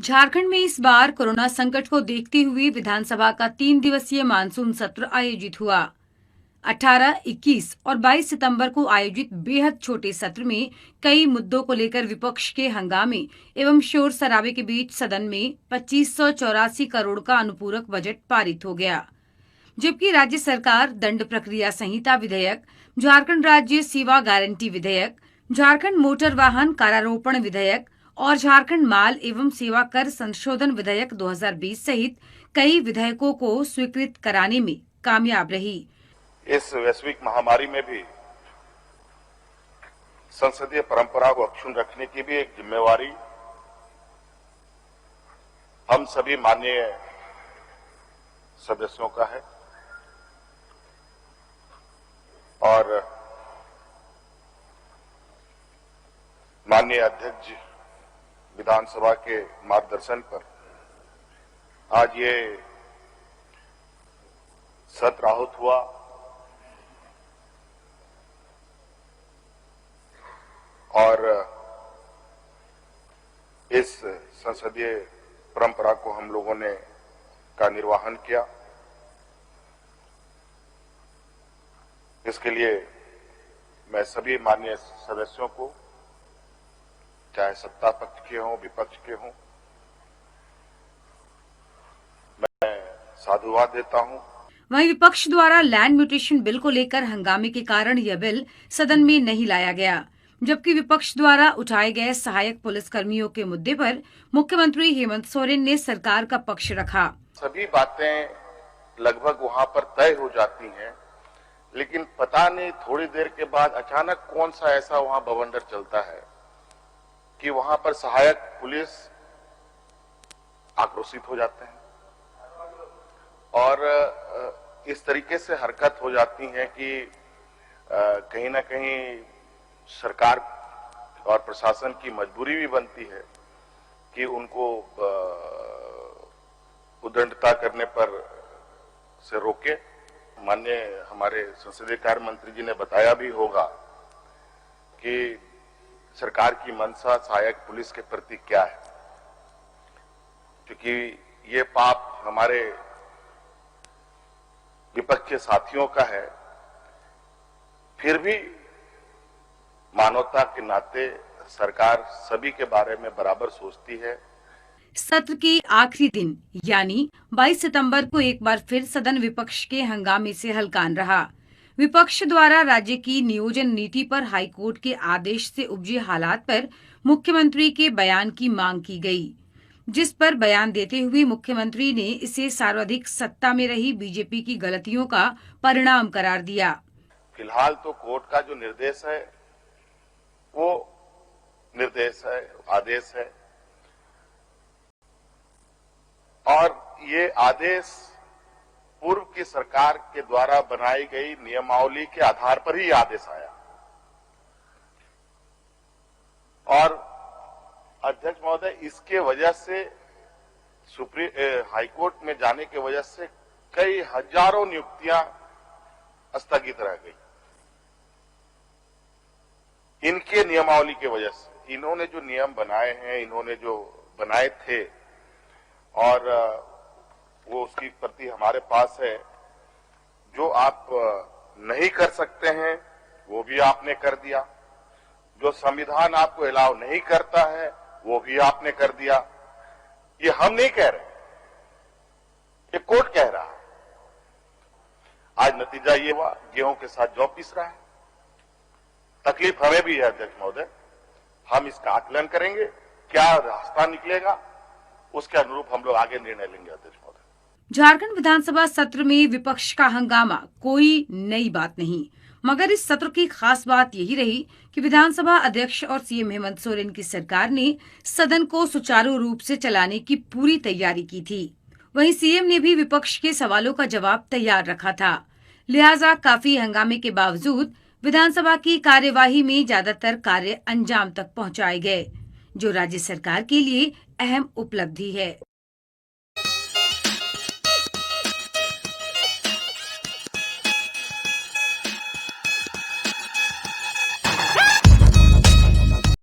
झारखंड में इस बार कोरोना संकट को देखते हुए विधानसभा का 3 दिवसीय मानसून सत्र आयोजित हुआ। 18, 21 और 22 सितंबर को आयोजित बेहद छोटे सत्र में कई मुद्दों को लेकर विपक्ष के हंगामे एवं शोर शराबे के बीच सदन में 2584 करोड़ का अनुपूरक बजट पारित हो गया, जबकि राज्य सरकार दंड प्रक्रिया संहिता विधेयक, झारखंड राज्य सेवा गारंटी विधेयक, झारखंड मोटर वाहन करारोपण विधेयक और झारखंड माल एवं सेवा कर संशोधन विधेयक 2020 सहित कई विधेयकों को स्वीकृत कराने में कामयाब रही। इस वैश्विक महामारी में भी संसदीय परंपरा को अक्षुण्ण रखने की भी एक जिम्मेवारी हम सभी माननीय सदस्यों का है और माननीय अध्यक्ष विधानसभा के मार्गदर्शन पर आज ये सत्र आहूत हुआ और इस संसदीय परंपरा को हम लोगों ने का निर्वहन किया। इसके लिए मैं सभी माननीय सदस्यों को, चाहे सत्ता पक्ष के हों विपक्ष के हों, मैं साधुवाद देता हूं। वहीं विपक्ष द्वारा लैंड म्यूटेशन बिल को लेकर हंगामे के कारण यह बिल सदन में नहीं लाया गया, जबकि विपक्ष द्वारा उठाए गए सहायक पुलिस कर्मियों के मुद्दे पर मुख्यमंत्री हेमंत सोरेन ने सरकार का पक्ष रखा। सभी बातें लगभग वहां पर तय हो जाती हैं, लेकिन पता नहीं थोड़ी देर के बाद अचानक कौन सा ऐसा वहां बवंडर चलता है कि वहां पर सहायक पुलिस आक्रोशित हो जाते हैं और इस तरीके से हरकत हो जाती है कि कहीं ना कहीं सरकार और प्रशासन की मजबूरी भी बनती है कि उनको उद्दंडता करने पर से रोके। माननीय हमारे संसदीय कार्य मंत्री जी ने बताया भी होगा कि सरकार की मंशा सहायक पुलिस के प्रति क्या है, क्योंकि ये पाप हमारे विपक्ष के साथियों का है, फिर भी मानवता के नाते सरकार सभी के बारे में बराबर सोचती है। सत्र के आखिरी दिन यानी 22 सितंबर को एक बार फिर सदन विपक्ष के हंगामे से हलकान रहा। विपक्ष द्वारा राज्य की नियोजन नीति पर हाईकोर्ट के आदेश से उपजे हालात पर मुख्यमंत्री के बयान की मांग की गई, जिस पर बयान देते हुए मुख्यमंत्री ने इसे सर्वाधिक सत्ता में रही बीजेपी की गलतियों का परिणाम करार दिया। फिलहाल तो कोर्ट का जो निर्देश है वो निर्देश है, आदेश है और ये आदेश पूर्व की सरकार के द्वारा बनाई गई नियमावली के आधार पर ही आदेश आया और अध्यक्ष महोदय, इसके वजह से हाईकोर्ट में जाने की वजह से कई हजारों नियुक्तियां स्थगित रह गई। इनके नियमावली की वजह से, इन्होंने जो नियम बनाए हैं, इन्होंने जो बनाए थे और वो उसकी प्रति हमारे पास है, जो आप नहीं कर सकते हैं वो भी आपने कर दिया, जो संविधान आपको अलाउ नहीं करता है वो भी आपने कर दिया। ये हम नहीं कह रहे, ये कोर्ट कह रहा है। आज नतीजा ये हुआ, गेहूं के साथ जौ पिस रहा है। तकलीफ हमें भी है अध्यक्ष महोदय, हम इसका आकलन करेंगे, क्या रास्ता निकलेगा उसके अनुरूप हम लोग आगे निर्णय लेंगे। अध्यक्ष महोदय, झारखंड विधानसभा सत्र में विपक्ष का हंगामा कोई नई बात नहीं, मगर इस सत्र की खास बात यही रही कि विधानसभा अध्यक्ष और सीएम हेमंत सोरेन की सरकार ने सदन को सुचारू रूप से चलाने की पूरी तैयारी की थी। वहीं सीएम ने भी विपक्ष के सवालों का जवाब तैयार रखा था, लिहाजा काफी हंगामे के बावजूद विधानसभा की कार्यवाही में ज्यादातर कार्य अंजाम तक पहुंचाए गए, जो राज्य सरकार के लिए अहम उपलब्धि है।